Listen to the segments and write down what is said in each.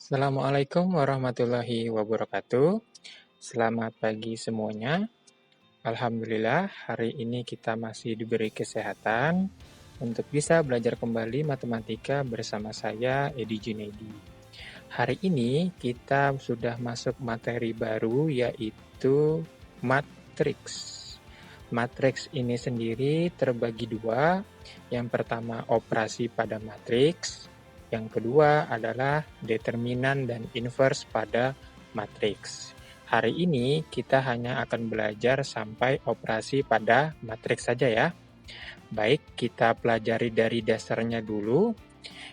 Assalamualaikum warahmatullahi wabarakatuh. Selamat pagi semuanya. Alhamdulillah, hari ini kita masih diberi kesehatan untuk bisa belajar kembali matematika bersama saya, Edi Junaidi. Hari ini kita sudah masuk materi baru, yaitu matriks. Matriks ini sendiri terbagi dua. Yang pertama, operasi pada matriks. Yang kedua adalah determinan dan inverse pada matriks. Hari ini kita hanya akan belajar sampai operasi pada matriks saja ya. Baik, kita pelajari dari dasarnya dulu.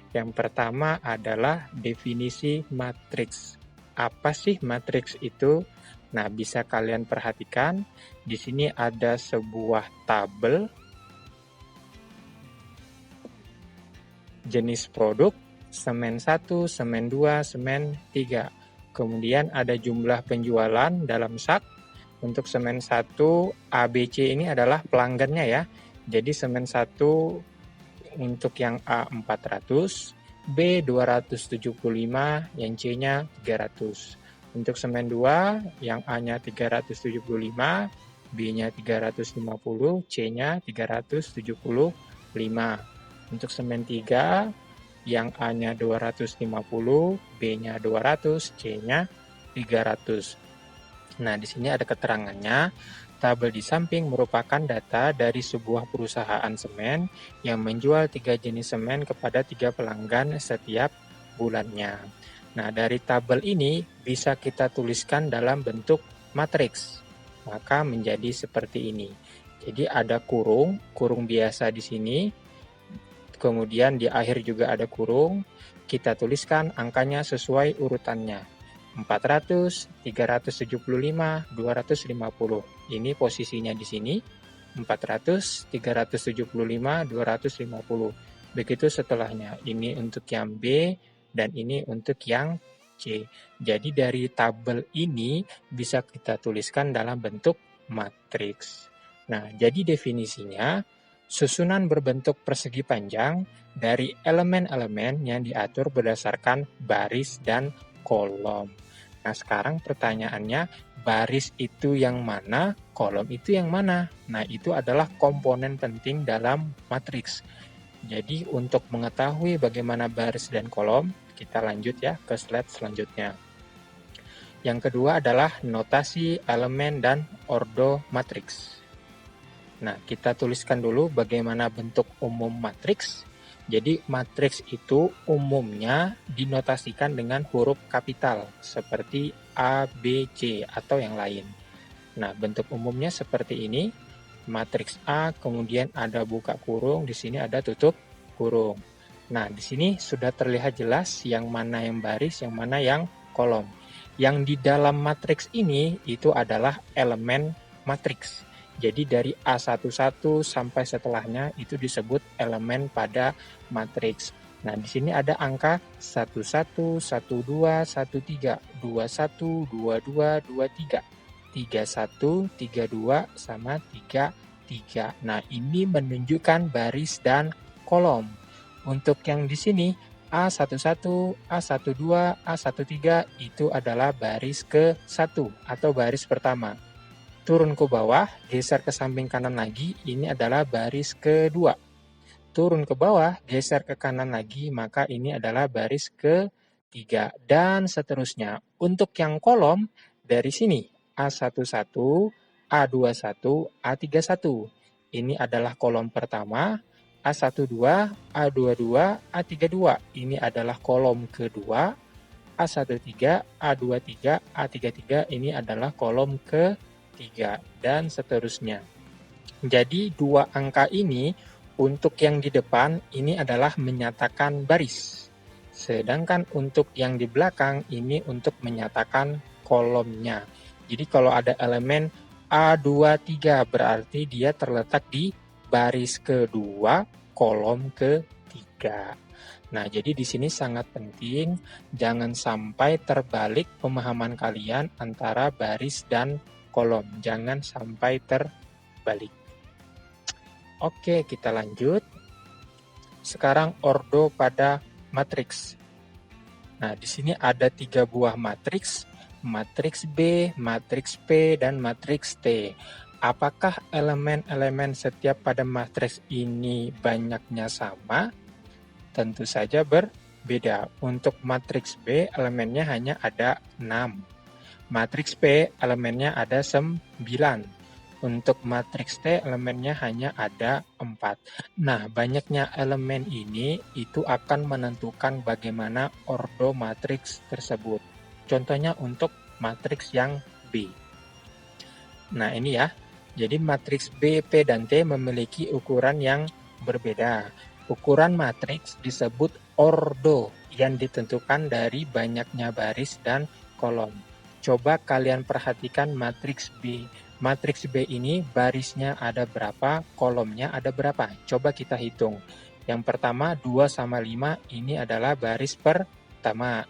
Yang pertama adalah definisi matriks. Apa sih matriks itu? Nah, bisa kalian perhatikan, di sini ada sebuah tabel jenis produk, semen 1, semen 2, semen 3. Kemudian ada jumlah penjualan dalam sak. Untuk semen 1, ABC ini adalah pelanggannya ya. Jadi semen 1 untuk yang A 400, B 275, yang C-nya 300. Untuk semen 2, yang A-nya 375, B-nya 350, C-nya 375. Untuk semen 3, yang A-nya 250, B-nya 200, C-nya 300. Nah, di sini ada keterangannya. Tabel di samping merupakan data dari sebuah perusahaan semen yang menjual 3 jenis semen kepada 3 pelanggan setiap bulannya. Nah, dari tabel ini bisa kita tuliskan dalam bentuk matriks. Maka menjadi seperti ini. Jadi ada kurung biasa di sini. Kemudian di akhir juga ada kurung. Kita tuliskan angkanya sesuai urutannya. 400, 375, 250. Ini posisinya di sini. 400, 375, 250. Begitu setelahnya. Ini untuk yang B dan ini untuk yang C. Jadi dari tabel ini bisa kita tuliskan dalam bentuk matriks. Nah, jadi definisinya susunan berbentuk persegi panjang dari elemen-elemen yang diatur berdasarkan baris dan kolom. Nah, sekarang pertanyaannya, baris itu yang mana, kolom itu yang mana? Nah, itu adalah komponen penting dalam matriks. Jadi, untuk mengetahui bagaimana baris dan kolom, kita lanjut ya ke slide selanjutnya. Yang kedua adalah notasi elemen dan ordo matriks. Nah, kita tuliskan dulu bagaimana bentuk umum matriks. Jadi matriks itu umumnya dinotasikan dengan huruf kapital seperti A, B, C atau yang lain. Nah, bentuk umumnya seperti ini. Matriks A, kemudian ada buka kurung, di sini ada tutup kurung. Nah, di sini sudah terlihat jelas yang mana yang baris, yang mana yang kolom. Yang di dalam matriks ini itu adalah elemen matriks. Jadi dari A11 sampai setelahnya itu disebut elemen pada matriks. Nah, di sini ada angka 11, 12, 13, 21, 22, 23, 31, 32, sama 33. Nah, ini menunjukkan baris dan kolom. Untuk yang di sini A11, A12, A13 itu adalah baris ke-1 atau baris pertama. Turun ke bawah, geser ke samping kanan lagi, ini adalah baris kedua. Turun ke bawah, geser ke kanan lagi, maka ini adalah baris ketiga. Dan seterusnya. Untuk yang kolom, dari sini, A11, A21, A31. Ini adalah kolom pertama, A12, A22, A32. Ini adalah kolom kedua, A13, A23, A33. Ini adalah kolom ke-3 dan seterusnya. Jadi dua angka ini untuk yang di depan ini adalah menyatakan baris. Sedangkan untuk yang di belakang ini untuk menyatakan kolomnya. Jadi kalau ada elemen A23 berarti dia terletak di baris kedua, kolom ketiga. Nah, jadi di sini sangat penting jangan sampai terbalik pemahaman kalian antara baris dan kolom. Jangan sampai terbalik. Oke, kita lanjut. Sekarang ordo pada matriks. Nah, di sini ada 3 buah matriks, matriks B, matriks P, dan matriks T. Apakah elemen-elemen setiap pada matriks ini banyaknya sama? Tentu saja berbeda. Untuk matriks B, elemennya hanya ada 6. Matriks P, elemennya ada 9. Untuk matriks T, elemennya hanya ada 4. Nah, banyaknya elemen ini itu akan menentukan bagaimana ordo matriks tersebut. Contohnya untuk matriks yang B. Nah, ini ya. Jadi matriks B, P, dan T memiliki ukuran yang berbeda. Ukuran matriks disebut ordo yang ditentukan dari banyaknya baris dan kolom. Coba kalian perhatikan matriks B. Matriks B ini barisnya ada berapa, kolomnya ada berapa. Coba kita hitung. Yang pertama 2 sama 5 ini adalah baris pertama.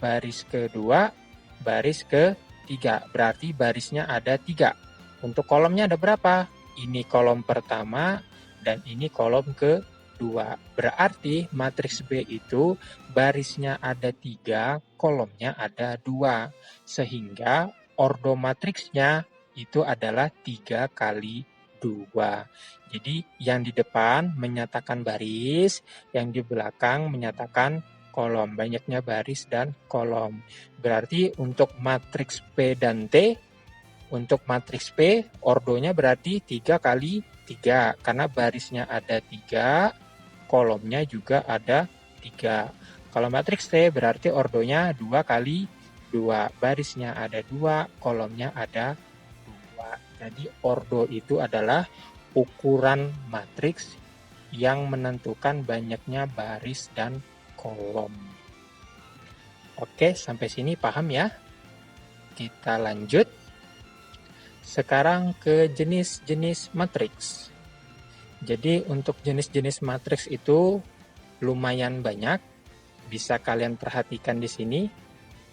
Baris kedua, baris ketiga. Berarti barisnya ada 3. Untuk kolomnya ada berapa? Ini kolom pertama dan ini kolom kedua. Berarti matriks B itu barisnya ada 3, kolomnya ada 2. Sehingga ordo matriksnya itu adalah 3 kali 2. Jadi yang di depan menyatakan baris, yang di belakang menyatakan kolom. Banyaknya baris dan kolom. Berarti untuk matriks P dan T, untuk matriks P ordonya berarti 3 kali 3. Karena barisnya ada 3, kolomnya juga ada 3. Kalau matriks T berarti ordonya 2 kali 2. Barisnya ada 2, kolomnya ada 2. Jadi ordo itu adalah ukuran matriks yang menentukan banyaknya baris dan kolom. Oke, sampai sini paham ya? Kita lanjut. Sekarang ke jenis-jenis matriks. Jadi untuk jenis-jenis matriks itu lumayan banyak. Bisa kalian perhatikan di sini.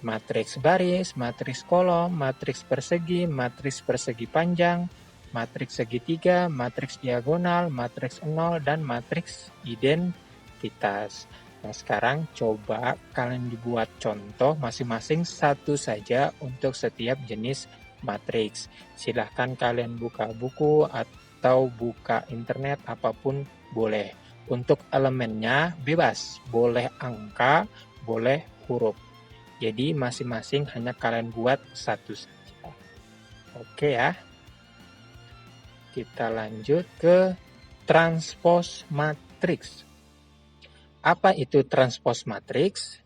Matriks baris, matriks kolom, matriks persegi panjang, matriks segitiga, matriks diagonal, matriks 0, dan matriks identitas. Nah, sekarang coba kalian dibuat contoh masing-masing satu saja untuk setiap jenis matriks. Silahkan kalian buka buku atau buka internet, apapun boleh. Untuk elemennya bebas, boleh angka, boleh huruf. Jadi masing-masing hanya kalian buat satu saja. Oke ya. Kita lanjut ke transpose matriks. Apa itu transpose matriks?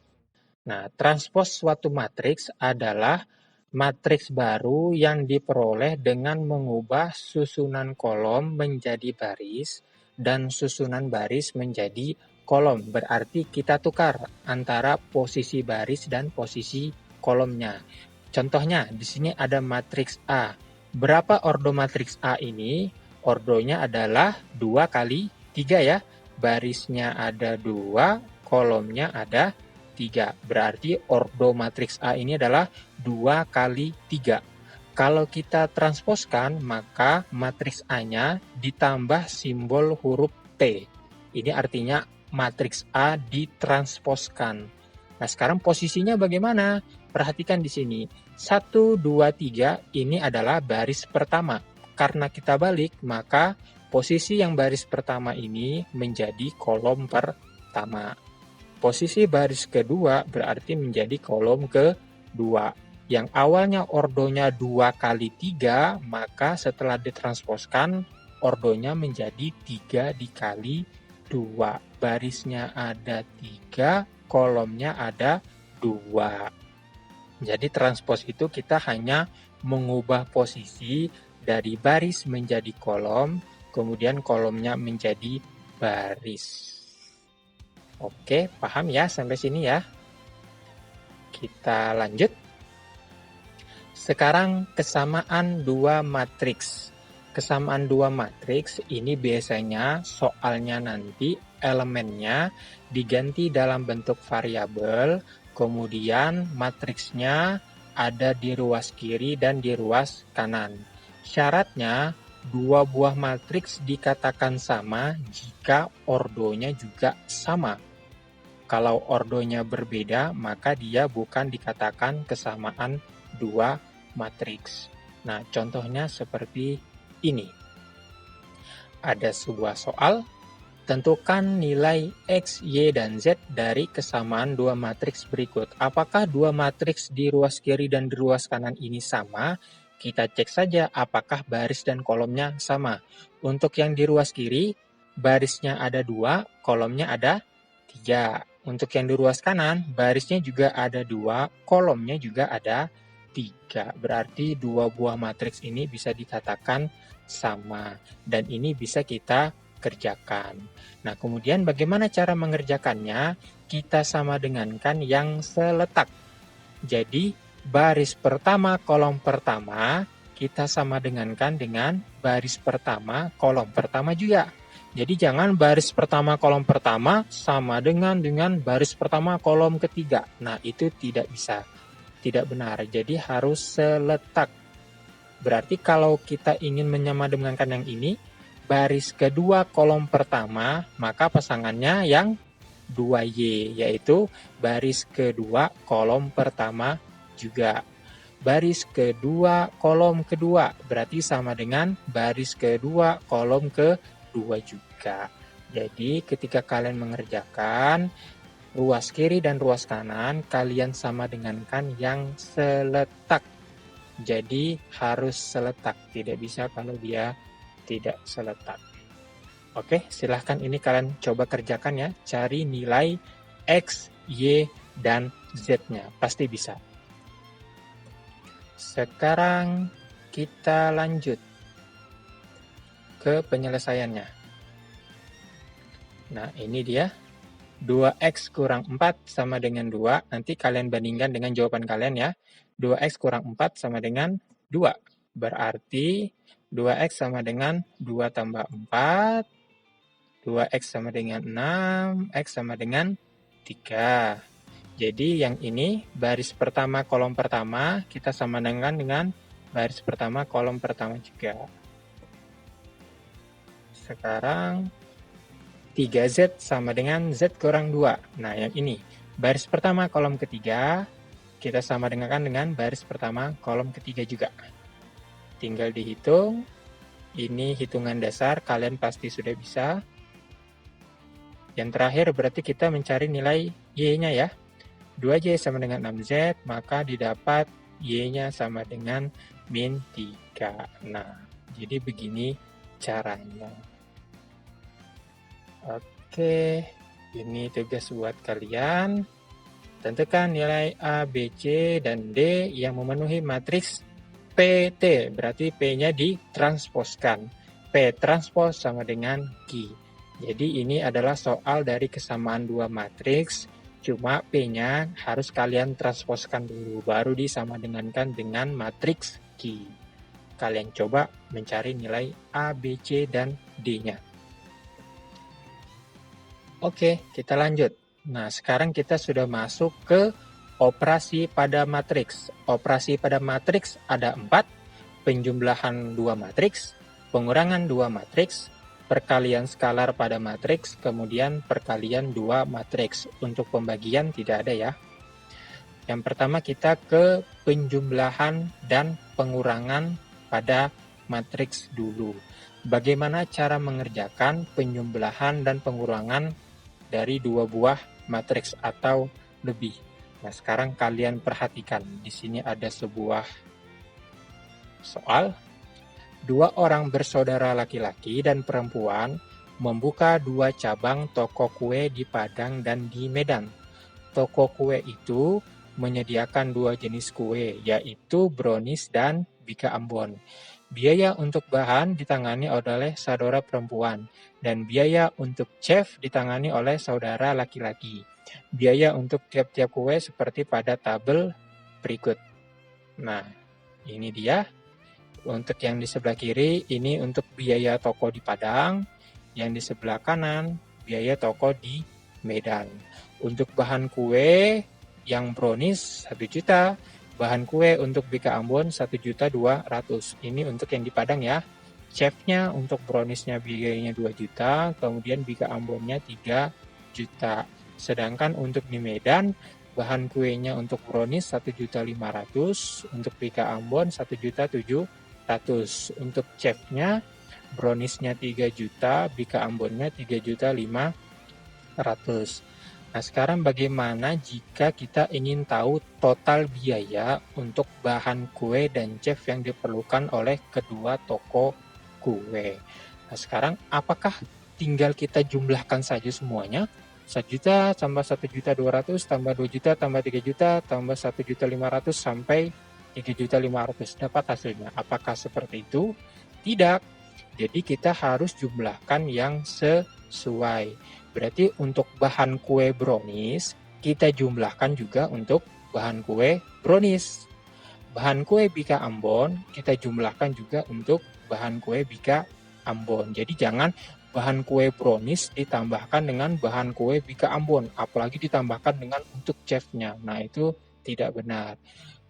Nah, transpose suatu matriks adalah matriks baru yang diperoleh dengan mengubah susunan kolom menjadi baris dan susunan baris menjadi kolom. Berarti kita tukar antara posisi baris dan posisi kolomnya. Contohnya di sini ada matriks A. Berapa ordo matriks A ini? Ordonya adalah 2 kali 3 ya. Barisnya ada 2, kolomnya ada 3. Berarti ordo matriks A ini adalah 2 kali 3. Kalau kita transposkan, maka matriks A-nya ditambah simbol huruf T. Ini artinya matriks A ditransposkan. Nah, sekarang posisinya bagaimana? Perhatikan di sini. 1, 2, 3 ini adalah baris pertama. Karena kita balik, maka posisi yang baris pertama ini menjadi kolom pertama. Posisi baris kedua berarti menjadi kolom kedua. Yang awalnya ordonya 2 kali 3, maka setelah ditransposkan, ordonya menjadi 3 dikali 2. Barisnya ada 3, kolomnya ada 2. Jadi transpos itu kita hanya mengubah posisi dari baris menjadi kolom, kemudian kolomnya menjadi baris. Oke, paham ya sampai sini ya? Kita lanjut. Sekarang kesamaan dua matriks. Kesamaan dua matriks ini biasanya soalnya nanti elemennya diganti dalam bentuk variabel, kemudian matriksnya ada di ruas kiri dan di ruas kanan. Syaratnya dua buah matriks dikatakan sama jika ordonya juga sama. Kalau ordonya berbeda, maka dia bukan dikatakan kesamaan dua matriks. Nah, contohnya seperti ini. Ada sebuah soal, tentukan nilai X, Y, dan Z dari kesamaan dua matriks berikut. Apakah dua matriks di ruas kiri dan di ruas kanan ini sama? Kita cek saja apakah baris dan kolomnya sama. Untuk yang di ruas kiri, barisnya ada 2, kolomnya ada 3. Untuk yang di ruas kanan, barisnya juga ada 2, kolomnya juga ada 3. Berarti dua buah matriks ini bisa dikatakan sama. Dan ini bisa kita kerjakan. Nah, kemudian bagaimana cara mengerjakannya? Kita sama dengankan yang seletak. Jadi, baris pertama, kolom pertama, kita sama dengankan dengan baris pertama, kolom pertama juga. Jadi, jangan baris pertama, kolom pertama sama dengan baris pertama, kolom ketiga. Nah, itu tidak bisa. Tidak benar. Jadi, harus seletak. Berarti kalau kita ingin menyamadengankan yang ini, baris kedua kolom pertama, maka pasangannya yang 2Y, yaitu baris kedua kolom pertama juga. Baris kedua kolom kedua, berarti sama dengan baris kedua kolom kedua juga. Jadi ketika kalian mengerjakan ruas kiri dan ruas kanan, kalian sama dengankan yang seletak. Jadi harus seletak, tidak bisa kalau dia tidak seletak. Oke, silahkan ini kalian coba kerjakan ya. Cari nilai X, Y, dan Z-nya. Pasti bisa. Sekarang kita lanjut ke penyelesaiannya. Nah, ini dia. 2X kurang 4 sama dengan 2. Nanti kalian bandingkan dengan jawaban kalian ya. 2X kurang 4 sama dengan 2. Berarti 2X sama dengan 2 tambah 4. 2X sama dengan 6. X sama dengan 3. Jadi yang ini baris pertama kolom pertama kita sama dengan baris pertama kolom pertama juga. Sekarang 3Z sama dengan Z kurang 2. Nah yang ini baris pertama kolom ketiga kita sama dengan baris pertama kolom ketiga juga. Tinggal dihitung. Ini hitungan dasar, kalian pasti sudah bisa. Yang terakhir berarti kita mencari nilai Y-nya ya. 2Y sama dengan 6Z, maka didapat Y-nya sama dengan min 3. Nah, jadi begini caranya. Oke, ini tugas buat kalian. Tentukan nilai A, B, C, dan D yang memenuhi matriks PT. Berarti P-nya ditransposkan. P transpos sama dengan Q. Jadi ini adalah soal dari kesamaan dua matriks. Cuma P-nya harus kalian transposkan dulu. Baru disamadengankan dengan matriks Q. Kalian coba mencari nilai A, B, C, dan D-nya. Oke, kita lanjut. Nah, sekarang kita sudah masuk ke operasi pada matriks. Operasi pada matriks ada 4, penjumlahan 2 matriks, pengurangan 2 matriks, perkalian skalar pada matriks, kemudian perkalian 2 matriks. Untuk pembagian tidak ada ya. Yang pertama kita ke penjumlahan dan pengurangan pada matriks dulu. Bagaimana cara mengerjakan penjumlahan dan pengurangan dari 2 buah matriks atau lebih? Nah, sekarang kalian perhatikan. Di sini ada sebuah soal. 2 orang bersaudara laki-laki dan perempuan membuka 2 cabang toko kue di Padang dan di Medan. Toko kue itu menyediakan 2 jenis kue, yaitu brownies dan bika ambon. Biaya untuk bahan ditangani oleh saudara perempuan, dan biaya untuk chef ditangani oleh saudara laki-laki. Biaya untuk tiap-tiap kue seperti pada tabel berikut. Nah, ini dia. Untuk yang di sebelah kiri, ini untuk biaya toko di Padang. Yang di sebelah kanan, biaya toko di Medan. Untuk bahan kue, yang brownies 1 juta. Bahan kue untuk bika ambon 1.200.000. Ini untuk yang di Padang ya. Chefnya untuk browniesnya biayanya 2 juta, kemudian bika ambonnya 3 juta. Sedangkan untuk di Medan, bahan kuenya untuk brownies 1.500.000, untuk Bika Ambon 1.700.000. Untuk chefnya, browniesnya 3 juta, Bika Ambonnya 3.500.000. Nah, sekarang bagaimana jika kita ingin tahu total biaya untuk bahan kue dan chef yang diperlukan oleh kedua toko kue? Nah, sekarang apakah tinggal kita jumlahkan saja semuanya? 1 juta tambah 1.200.000 tambah 2 juta tambah 3 juta tambah 1.500.000 sampai 3.500.000 dapat hasilnya. Apakah seperti itu? Tidak. Jadi kita harus jumlahkan yang sesuai. Berarti untuk bahan kue brownies, kita jumlahkan juga untuk bahan kue brownies. Bahan kue Bika Ambon, kita jumlahkan juga untuk bahan kue Bika Ambon. Jadi jangan bahan kue brownies ditambahkan dengan bahan kue Bika Ambon, apalagi ditambahkan dengan untuk chefnya. Nah, itu tidak benar.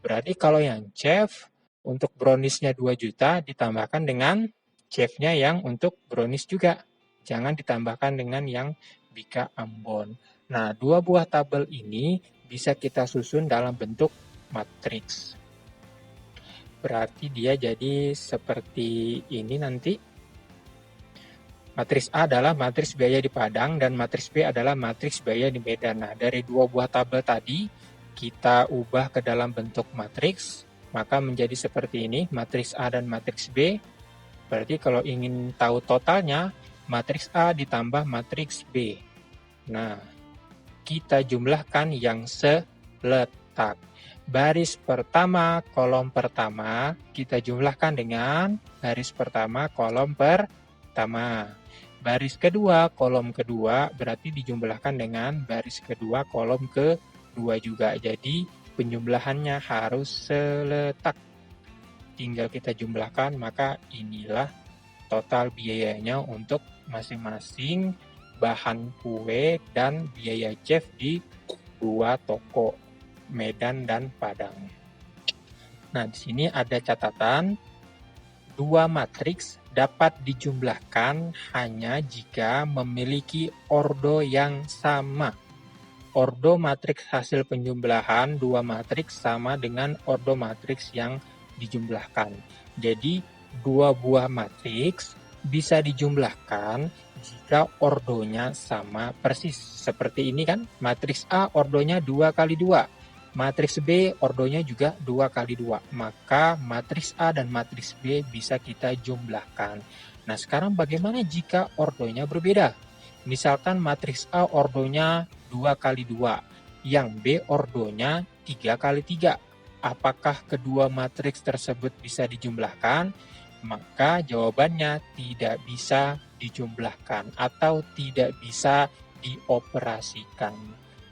Berarti kalau yang chef, untuk browniesnya 2 juta, ditambahkan dengan chefnya yang untuk brownies juga. Jangan ditambahkan dengan yang Bika Ambon. Nah, 2 buah tabel ini bisa kita susun dalam bentuk matriks. Berarti dia jadi seperti ini nanti. Matriks A adalah matriks biaya di Padang dan matriks B adalah matriks biaya di Medan. Nah, dari 2 buah tabel tadi, kita ubah ke dalam bentuk matriks, maka menjadi seperti ini, matriks A dan matriks B. Berarti kalau ingin tahu totalnya, matriks A ditambah matriks B. Nah, kita jumlahkan yang seletak. Baris pertama, kolom pertama, kita jumlahkan dengan baris pertama, kolom pertama. Baris kedua, kolom kedua, berarti dijumlahkan dengan baris kedua, kolom kedua juga. Jadi, penjumlahannya harus seletak. Tinggal kita jumlahkan, maka inilah total biayanya untuk masing-masing bahan kue dan biaya chef di 2 toko Medan dan Padang. Nah, di sini ada catatan, 2 matriks dapat dijumlahkan hanya jika memiliki ordo yang sama. Ordo matriks hasil penjumlahan 2 matriks sama dengan ordo matriks yang dijumlahkan. Jadi 2 buah matriks bisa dijumlahkan jika ordonya sama persis. Seperti ini kan, matriks A ordonya 2 kali 2. Matriks B ordonya juga 2 kali 2. Maka matriks A dan matriks B bisa kita jumlahkan. Nah, sekarang bagaimana jika ordonya berbeda? Misalkan matriks A ordonya 2 kali 2, yang B ordonya 3 kali 3. Apakah kedua matriks tersebut bisa dijumlahkan? Maka jawabannya tidak bisa dijumlahkan atau tidak bisa dioperasikan.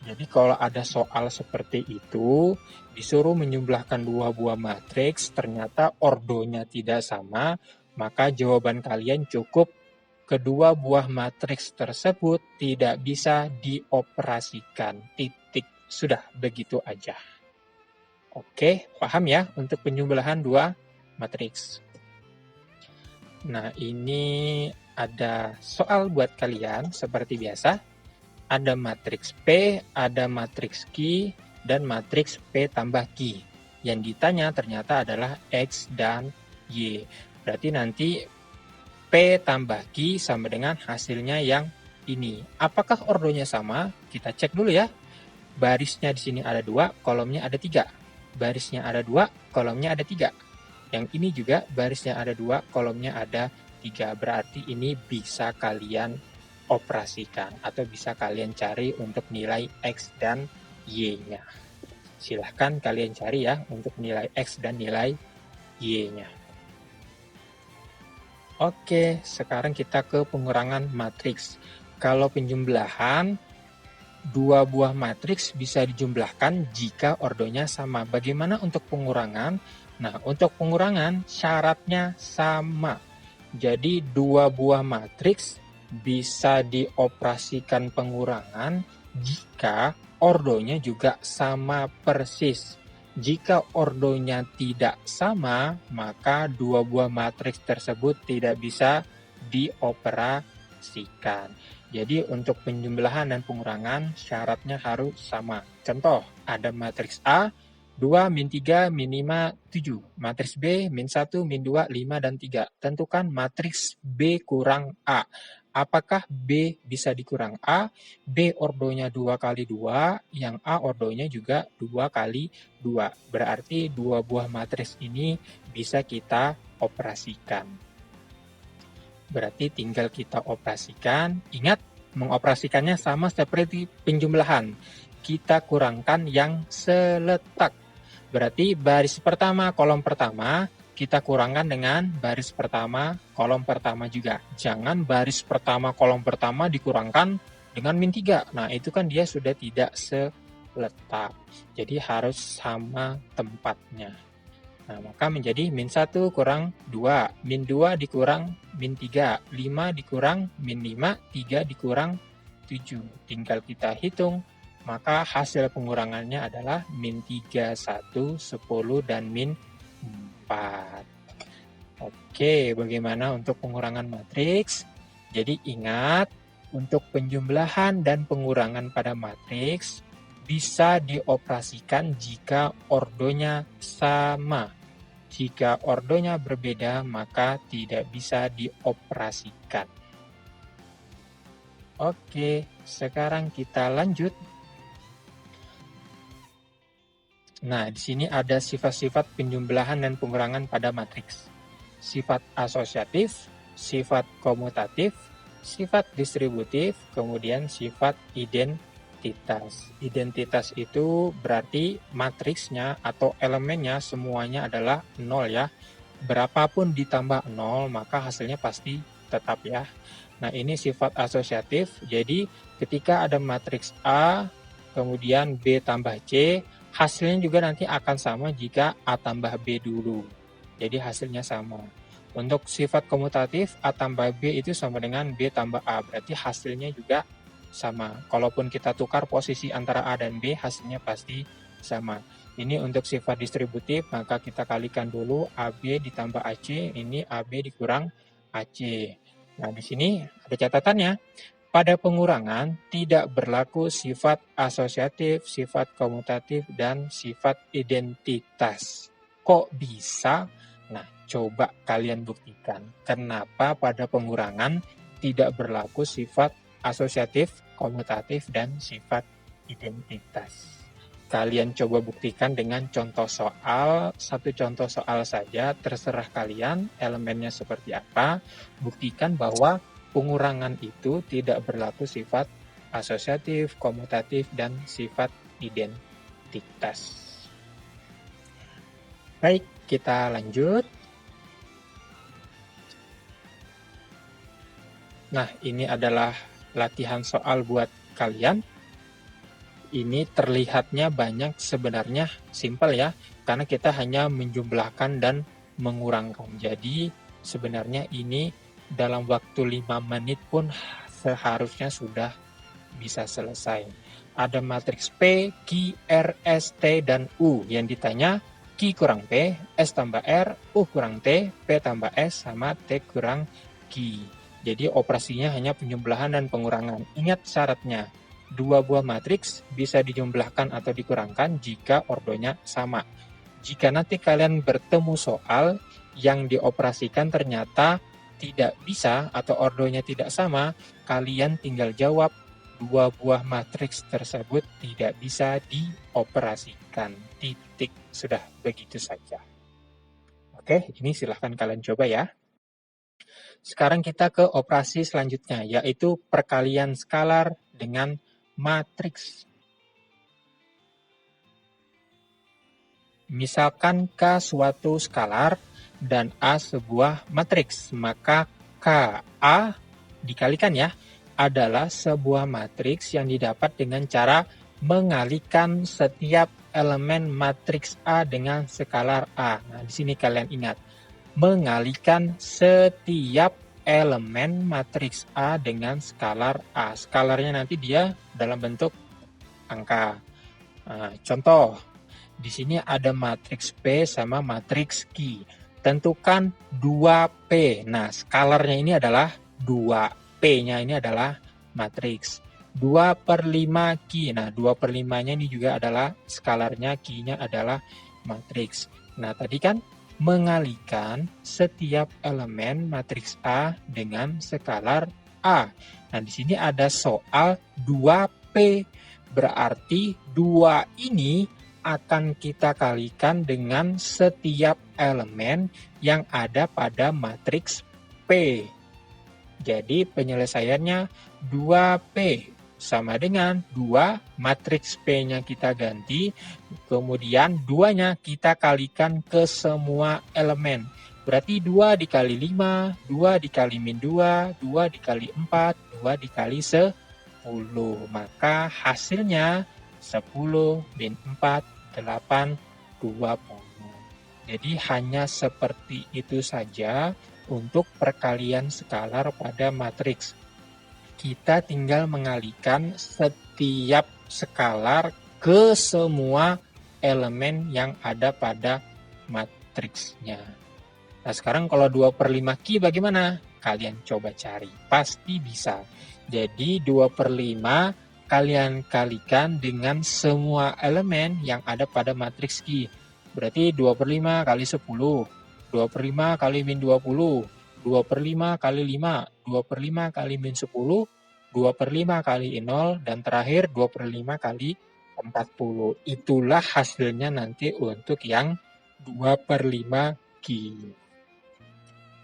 Jadi kalau ada soal seperti itu, disuruh menjumlahkan 2 buah matriks, ternyata ordonya tidak sama, maka jawaban kalian cukup kedua buah matriks tersebut tidak bisa dioperasikan. Titik. Sudah begitu aja. Oke, paham ya untuk penjumlahan 2 matriks. Nah, ini ada soal buat kalian seperti biasa. Ada matriks P, ada matriks Q, dan matriks P tambah Q. Yang ditanya ternyata adalah X dan Y. Berarti nanti P tambah Q sama dengan hasilnya yang ini. Apakah ordonya sama? Kita cek dulu ya. Barisnya di sini ada 2, kolomnya ada 3. Barisnya ada 2, kolomnya ada 3. Yang ini juga barisnya ada 2, kolomnya ada 3. Berarti ini bisa kalian operasikan atau bisa kalian cari untuk nilai X dan Y-nya. Silahkan kalian cari ya untuk nilai X dan nilai Y-nya. Oke, sekarang kita ke pengurangan matriks. Kalau penjumlahan, 2 buah matriks bisa dijumlahkan jika ordonya sama. Bagaimana untuk pengurangan? Nah, untuk pengurangan syaratnya sama. Jadi 2 buah matriks bisa dioperasikan pengurangan jika ordonya juga sama persis. Jika ordonya tidak sama, maka 2 buah matriks tersebut tidak bisa dioperasikan. Jadi untuk penjumlahan dan pengurangan syaratnya harus sama. Contoh, ada matriks A, 2, min 3, min 5, 7. Matriks B, min 1, min 2, 5, dan 3. Tentukan matriks B kurang A. Apakah B bisa dikurang A? B ordonya 2 kali 2, yang A ordonya juga 2 kali 2. Berarti dua buah matriks ini bisa kita operasikan. Berarti tinggal kita operasikan. Ingat, mengoperasikannya sama seperti penjumlahan. Kita kurangkan yang seletak. Berarti baris pertama, kolom pertama, kita kurangkan dengan baris pertama, kolom pertama juga. Jangan baris pertama, kolom pertama dikurangkan dengan min 3. Nah, itu kan dia sudah tidak seletak. Jadi harus sama tempatnya. Nah, maka menjadi min 1 kurang 2, min 2 dikurang min 3, 5 dikurang min 5, 3 dikurang 7. Tinggal kita hitung, maka hasil pengurangannya adalah min 3, 1, 10, dan min 4. Oke, bagaimana untuk pengurangan matriks? Jadi ingat, untuk penjumlahan dan pengurangan pada matriks, bisa dioperasikan jika ordonya sama. Jika ordonya berbeda, maka tidak bisa dioperasikan. Oke, sekarang kita lanjut. Nah, di sini ada sifat-sifat penjumlahan dan pengurangan pada matriks. Sifat asosiatif, sifat komutatif, sifat distributif, kemudian sifat identitas. Identitas itu berarti matriksnya atau elemennya semuanya adalah 0 ya. Berapapun ditambah 0 maka hasilnya pasti tetap ya. Nah, ini sifat asosiatif. Jadi ketika ada matriks A kemudian B tambah C, hasilnya juga nanti akan sama jika A tambah B dulu. Jadi hasilnya sama. Untuk sifat komutatif, A tambah B itu sama dengan B tambah A. Berarti hasilnya juga sama. Kalaupun kita tukar posisi antara A dan B, hasilnya pasti sama. Ini untuk sifat distributif, maka kita kalikan dulu AB ditambah AC, ini AB dikurang AC. Nah, di sini ada catatannya. Pada pengurangan, tidak berlaku sifat asosiatif, sifat komutatif, dan sifat identitas. Kok bisa? Nah, coba kalian buktikan. Kenapa pada pengurangan tidak berlaku sifat asosiatif, komutatif, dan sifat identitas. Kalian coba buktikan dengan contoh soal, satu contoh soal saja, terserah kalian elemennya seperti apa. Buktikan bahwa pengurangan itu tidak berlaku sifat asosiatif, komutatif, dan sifat identitas. Baik, kita lanjut. Nah, ini adalah latihan soal buat kalian. Ini terlihatnya banyak, sebenarnya simpel ya, karena kita hanya menjumlahkan dan mengurangkan. Jadi sebenarnya ini dalam waktu 5 menit pun seharusnya sudah bisa selesai. Ada matriks P, Q, R, S, T, dan U. Yang ditanya Q kurang P, S tambah R, U kurang T, P tambah S, sama T kurang Q. Jadi operasinya hanya penjumlahan dan pengurangan. Ingat syaratnya, dua buah matriks bisa dijumlahkan atau dikurangkan jika ordonya sama. Jika nanti kalian bertemu soal yang dioperasikan ternyata tidak bisa atau ordonya tidak sama, kalian tinggal jawab dua buah matriks tersebut tidak bisa dioperasikan. Titik. Sudah begitu saja. Oke, ini silahkan kalian coba ya. Sekarang kita ke operasi selanjutnya, yaitu perkalian skalar dengan matriks. Misalkan K suatu skalar dan A sebuah matriks, maka KA dikalikan ya, adalah sebuah matriks yang didapat dengan cara mengalikan setiap elemen matriks A dengan skalar A. Nah, di sini kalian ingat, mengalikan setiap elemen matriks A dengan skalar A. Skalarnya nanti dia dalam bentuk angka. Nah, contoh, di sini ada matriks P sama matriks Q. Tentukan 2P. Nah, skalarnya ini adalah 2, P-nya ini adalah matriks. 2/5 Q. Nah, 2/5-nya ini juga adalah skalarnya, Q-nya adalah matriks. Nah, tadi kan mengalihkan setiap elemen matriks A dengan skalar A. Nah, di sini ada soal 2P. Berarti 2 ini akan kita kalikan dengan setiap elemen yang ada pada matriks P. Jadi penyelesaiannya 2P sama dengan 2, matriks P-nya kita ganti, kemudian 2-nya kita kalikan ke semua elemen. Berarti 2 dikali 5, 2 dikali min 2, 2 dikali 4, 2 dikali 10. Maka hasilnya 10 min 4, 8, 20. Jadi hanya seperti itu saja untuk perkalian skalar pada matriks. Kita tinggal mengalihkan setiap skalar ke semua elemen yang ada pada matriksnya. Nah, sekarang kalau 2/5 Q bagaimana? Kalian coba cari, pasti bisa. Jadi 2/5 kalian kalikan dengan semua elemen yang ada pada matriks Q. Berarti 2/5 kali 10, 2/5 kali min 20, 2/5 kali 5, 2/5 kali min 10, 2/5 kali 0, dan terakhir 2/5 kali 40. Itulah hasilnya nanti untuk yang 2/5 Q.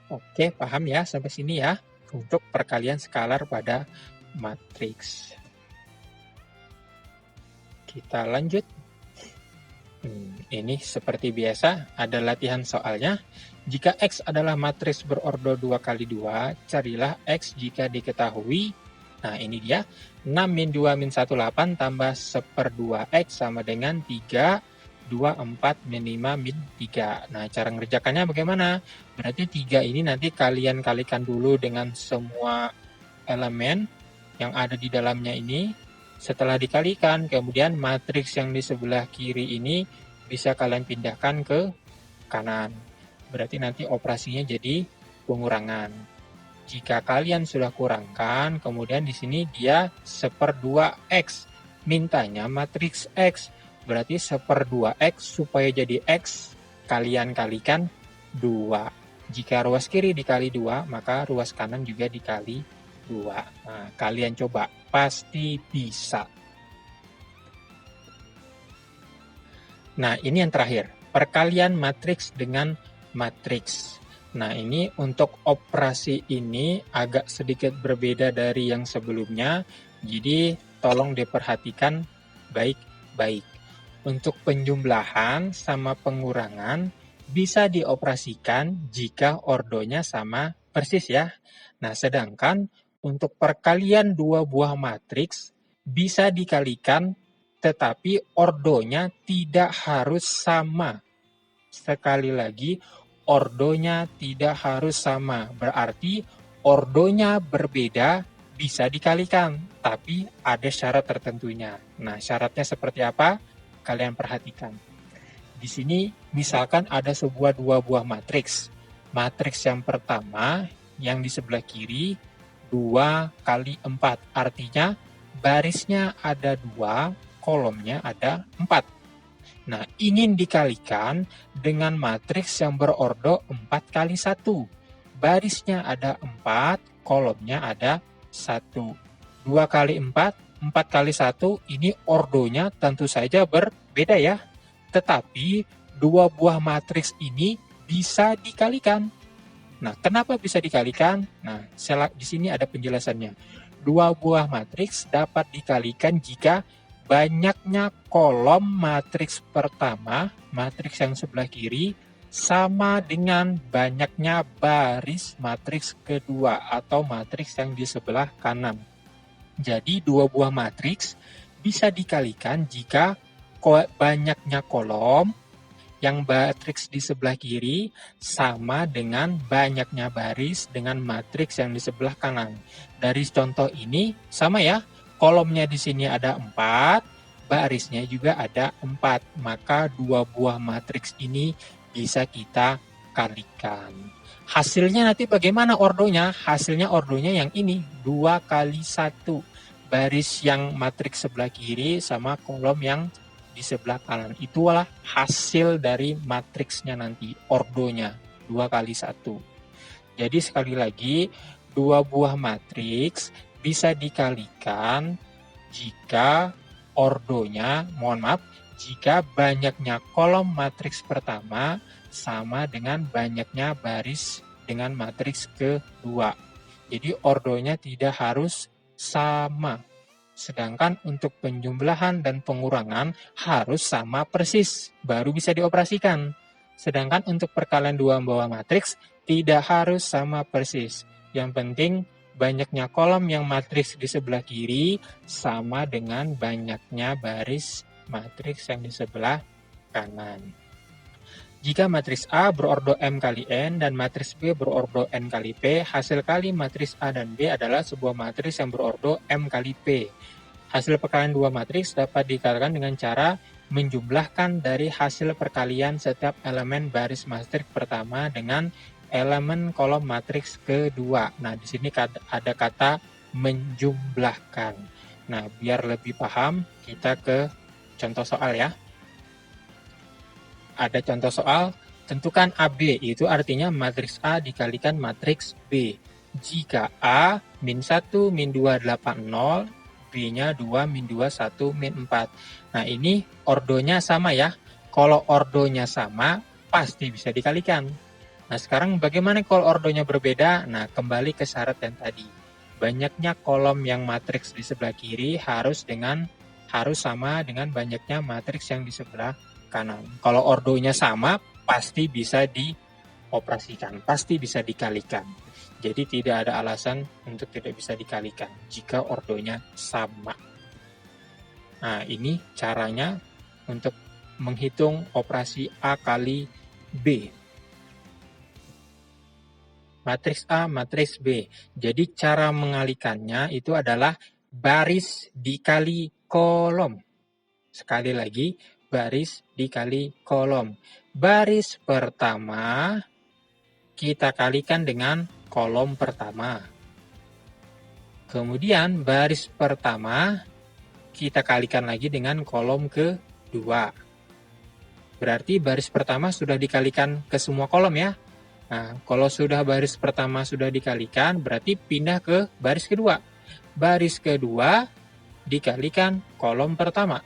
Oke, paham ya sampai sini ya untuk perkalian skalar pada matriks. Kita lanjut. Ini seperti biasa ada latihan soalnya. Jika X adalah matriks berordo 2 kali 2, carilah X jika diketahui. Nah, ini dia. 6 min 2 min 1, 8 tambah 1/2 X sama dengan 3, 2, 4, min 5, min 3. Nah, cara ngerjakannya bagaimana? Berarti 3 ini nanti kalian kalikan dulu dengan semua elemen yang ada di dalamnya ini. Setelah dikalikan, kemudian matriks yang di sebelah kiri ini bisa kalian pindahkan ke kanan. Berarti nanti operasinya jadi pengurangan. Jika kalian sudah kurangkan, kemudian di sini dia 1/2 X. Mintanya matriks X. Berarti 1/2 X supaya jadi X, kalian kalikan 2. Jika ruas kiri dikali 2, maka ruas kanan juga dikali 2. Nah, kalian coba, pasti bisa. Nah, ini yang terakhir. Perkalian matriks dengan matriks. Nah, ini untuk operasi ini agak sedikit berbeda dari yang sebelumnya. Jadi, tolong diperhatikan baik-baik. Untuk penjumlahan sama pengurangan bisa dioperasikan jika ordonya sama persis ya. Nah, sedangkan untuk perkalian 2 buah matriks bisa dikalikan tetapi ordonya tidak harus sama. Sekali lagi, ordonya tidak harus sama. Berarti ordonya berbeda bisa dikalikan, tapi ada syarat tertentunya. Nah, syaratnya seperti apa? Kalian perhatikan. Di sini misalkan ada sebuah 2 buah matriks. Matriks yang pertama yang di sebelah kiri 2 kali 4. Artinya barisnya ada 2, kolomnya ada 4. Nah, ingin dikalikan dengan matriks yang berordo 4 kali 1. Barisnya ada 4, kolomnya ada 1. 2 kali 4, 4 kali 1, ini ordonya tentu saja berbeda ya. Tetapi 2 buah matriks ini bisa dikalikan. Nah, kenapa bisa dikalikan? Nah, di sini ada penjelasannya. 2 buah matriks dapat dikalikan jika banyaknya kolom matriks pertama, matriks yang sebelah kiri, sama dengan banyaknya baris matriks kedua atau matriks yang di sebelah kanan. Jadi 2 buah matriks bisa dikalikan jika banyaknya kolom yang matriks di sebelah kiri sama dengan banyaknya baris dengan matriks yang di sebelah kanan. Dari contoh ini sama ya, kolomnya di sini ada 4, barisnya juga ada 4. Maka 2 buah matriks ini bisa kita kalikan. Hasilnya nanti bagaimana ordonya? Hasilnya ordonya yang ini, 2 kali 1. Baris yang matriks sebelah kiri sama kolom yang di sebelah kanan. Itulah hasil dari matriksnya nanti, ordonya, 2 kali 1. Jadi sekali lagi, dua buah matriks bisa dikalikan jika ordonya, jika banyaknya kolom matriks pertama sama dengan banyaknya baris dengan matriks kedua. Jadi ordonya tidak harus sama. Sedangkan untuk penjumlahan dan pengurangan harus sama persis, baru bisa dioperasikan. Sedangkan untuk perkalian dua buah matriks tidak harus sama persis. Yang penting banyaknya kolom yang matriks di sebelah kiri sama dengan banyaknya baris matriks yang di sebelah kanan. Jika matriks A berordo M kali N dan matriks B berordo N kali P, hasil kali matriks A dan B adalah sebuah matriks yang berordo M kali P. Hasil perkalian dua matriks dapat dikatakan dengan cara menjumlahkan dari hasil perkalian setiap elemen baris matriks pertama dengan elemen kolom matriks kedua. Nah, di sini ada kata menjumlahkan. Nah, biar lebih paham, kita ke contoh soal ya. Ada contoh soal, tentukan AB, itu artinya matriks A dikalikan matriks B. Jika A min 1, min 2, 8, 0, B-nya 2, min 2, 1, min 4. Nah, ini ordonya sama ya. Kalau ordonya sama, pasti bisa dikalikan. Nah, sekarang bagaimana kalau ordonya berbeda? Nah, kembali ke syarat yang tadi. Banyaknya kolom yang matriks di sebelah kiri harus sama dengan banyaknya matriks yang di sebelah kanan. Kalau ordonya sama, pasti bisa dioperasikan, pasti bisa dikalikan. Jadi tidak ada alasan untuk tidak bisa dikalikan jika ordonya sama. Nah, ini caranya untuk menghitung operasi A kali B. Matriks A, matriks B. Jadi cara mengalikannya itu adalah baris dikali kolom. Sekali lagi, baris dikali kolom. Baris pertama kita kalikan dengan kolom pertama. Kemudian baris pertama kita kalikan lagi dengan kolom kedua. Berarti baris pertama sudah dikalikan ke semua kolom ya. Nah, kalau sudah baris pertama sudah dikalikan, berarti pindah ke baris kedua. Baris kedua dikalikan kolom pertama.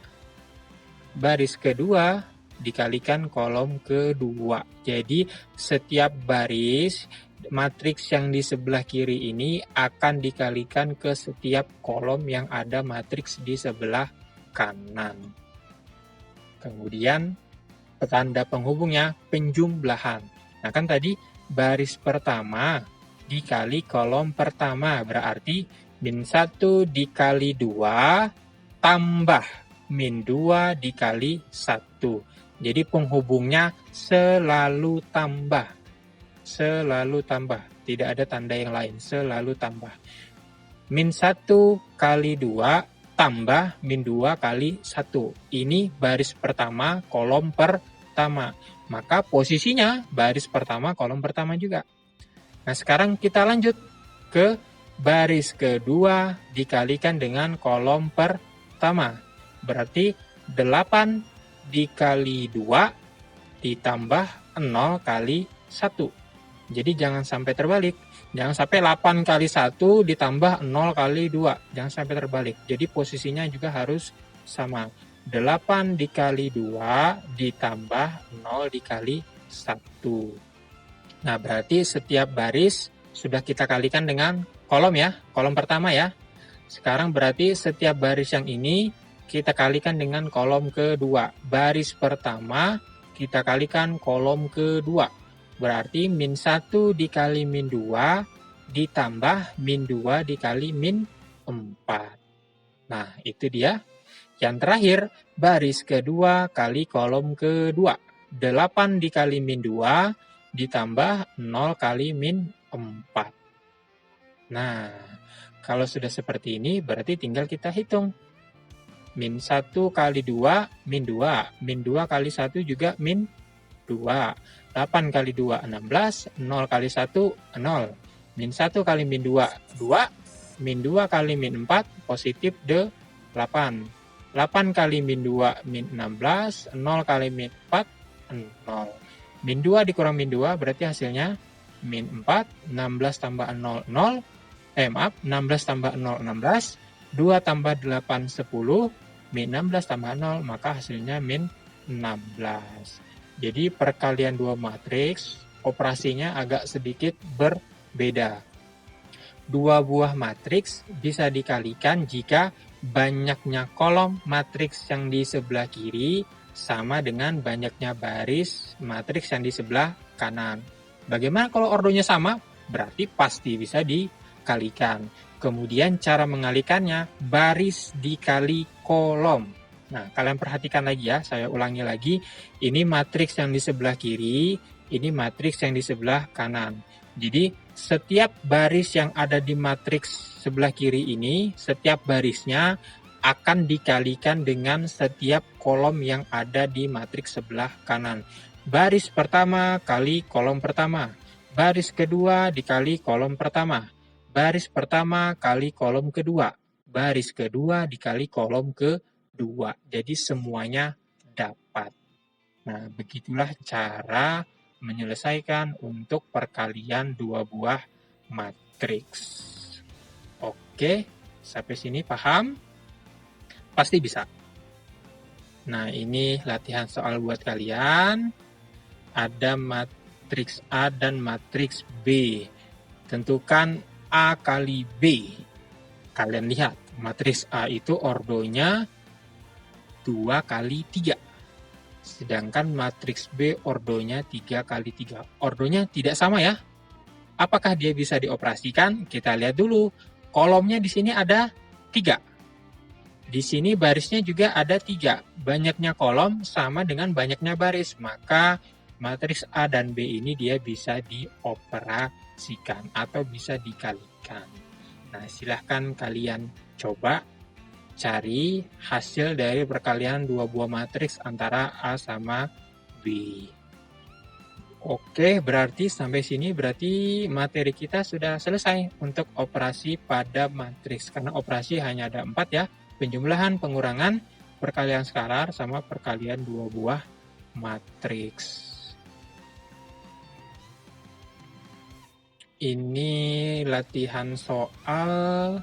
Baris kedua dikalikan kolom kedua. Jadi setiap baris matriks yang di sebelah kiri ini akan dikalikan ke setiap kolom yang ada matriks di sebelah kanan. Kemudian tanda penghubungnya penjumlahan. Nah, kan tadi baris pertama dikali kolom pertama berarti min 1 dikali 2 tambah min 2 dikali 1. Jadi penghubungnya selalu tambah. Selalu tambah. Tidak ada tanda yang lain. Selalu tambah. Min 1 kali 2 tambah min 2 kali 1. Ini baris pertama kolom pertama. Maka posisinya baris pertama kolom pertama juga. Nah, sekarang kita lanjut ke baris kedua dikalikan dengan kolom pertama. Berarti 8 dikali 2 ditambah 0 kali 1. Jadi jangan sampai terbalik. Jangan sampai 8 kali 1 ditambah 0 kali 2. Jangan sampai terbalik. Jadi posisinya juga harus sama. 8 dikali 2 ditambah 0 dikali 1. Nah, berarti setiap baris sudah kita kalikan dengan kolom ya. Kolom pertama ya. Sekarang berarti setiap baris yang ini kita kalikan dengan kolom kedua. Baris pertama kita kalikan kolom kedua. Berarti min 1 dikali min 2 ditambah min 2 dikali min 4. Nah, itu dia. Yang terakhir, baris kedua kali kolom kedua. 8 dikali min 2 ditambah 0 kali min 4. Nah, kalau sudah seperti ini berarti tinggal kita hitung. Min 1 kali 2, min 2. Min 2 kali 1 juga min 2. 8 kali 2, 16. 0 kali 1, 0. Min 1 kali min 2, 2. Min 2 kali min 4, positif 8. 8 kali min 2, min 16. 0 kali min 4, 0. Min 2 dikurang min 2, berarti hasilnya min 4. 16 tambah 0, 0. 16 tambah 0, 16. 2 tambah 8, 10. Min 16 tambah 0, maka hasilnya min 16. Jadi perkalian dua matriks, operasinya agak sedikit berbeda. Dua buah matriks bisa dikalikan jika banyaknya kolom matriks yang di sebelah kiri sama dengan banyaknya baris matriks yang di sebelah kanan. Bagaimana kalau ordonya sama? Berarti pasti bisa dikalikan. Kemudian cara mengalikannya, baris dikali kolom. Nah, kalian perhatikan lagi ya, saya ulangi lagi. Ini matriks yang di sebelah kiri, ini matriks yang di sebelah kanan. Jadi, setiap baris yang ada di matriks sebelah kiri ini, setiap barisnya akan dikalikan dengan setiap kolom yang ada di matriks sebelah kanan. Baris pertama kali kolom pertama. Baris kedua dikali kolom pertama. Baris pertama kali kolom kedua. Baris kedua dikali kolom kedua. Jadi semuanya dapat. Nah, begitulah cara menyelesaikan untuk perkalian dua buah matriks. Oke, sampai sini paham? Pasti bisa. Nah, ini latihan soal buat kalian. Ada matriks A dan matriks B. Tentukan A kali B. Kalian lihat, matriks A itu ordonya 2 kali 3. Sedangkan matriks B ordonya 3 kali 3. Ordonya tidak sama ya. Apakah dia bisa dioperasikan? Kita lihat dulu. Kolomnya di sini ada 3. Di sini barisnya juga ada 3. Banyaknya kolom sama dengan banyaknya baris. Maka matriks A dan B ini dia bisa dioperasikan atau bisa dikalikan. Nah, silahkan kalian coba cari hasil dari perkalian dua buah matriks antara A sama B. Oke, berarti sampai sini berarti materi kita sudah selesai untuk operasi pada matriks. Karena operasi hanya ada 4 ya. Penjumlahan, pengurangan, perkalian skalar, sama perkalian dua buah matriks. Ini latihan soal.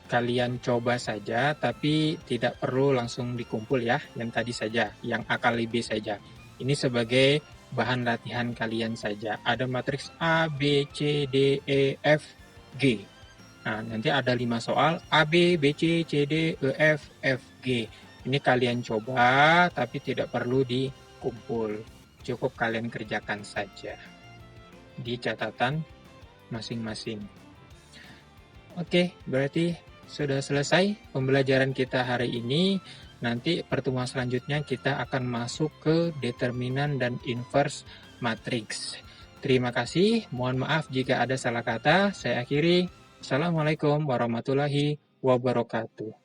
Kalian coba saja, tapi tidak perlu langsung dikumpul ya. Yang tadi saja, yang A kali B saja. Ini sebagai bahan latihan kalian saja. Ada matriks A, B, C, D, E, F, G. Nah, nanti ada 5 soal. A, B, B, C, C, D, E, F, F, G. Ini kalian coba, tapi tidak perlu dikumpul. Cukup kalian kerjakan saja di catatan masing-masing. Oke, berarti sudah selesai pembelajaran kita hari ini. Nanti pertemuan selanjutnya kita akan masuk ke determinan dan inverse matriks. Terima kasih, mohon maaf jika ada salah kata. Saya akhiri. Assalamualaikum warahmatullahi wabarakatuh.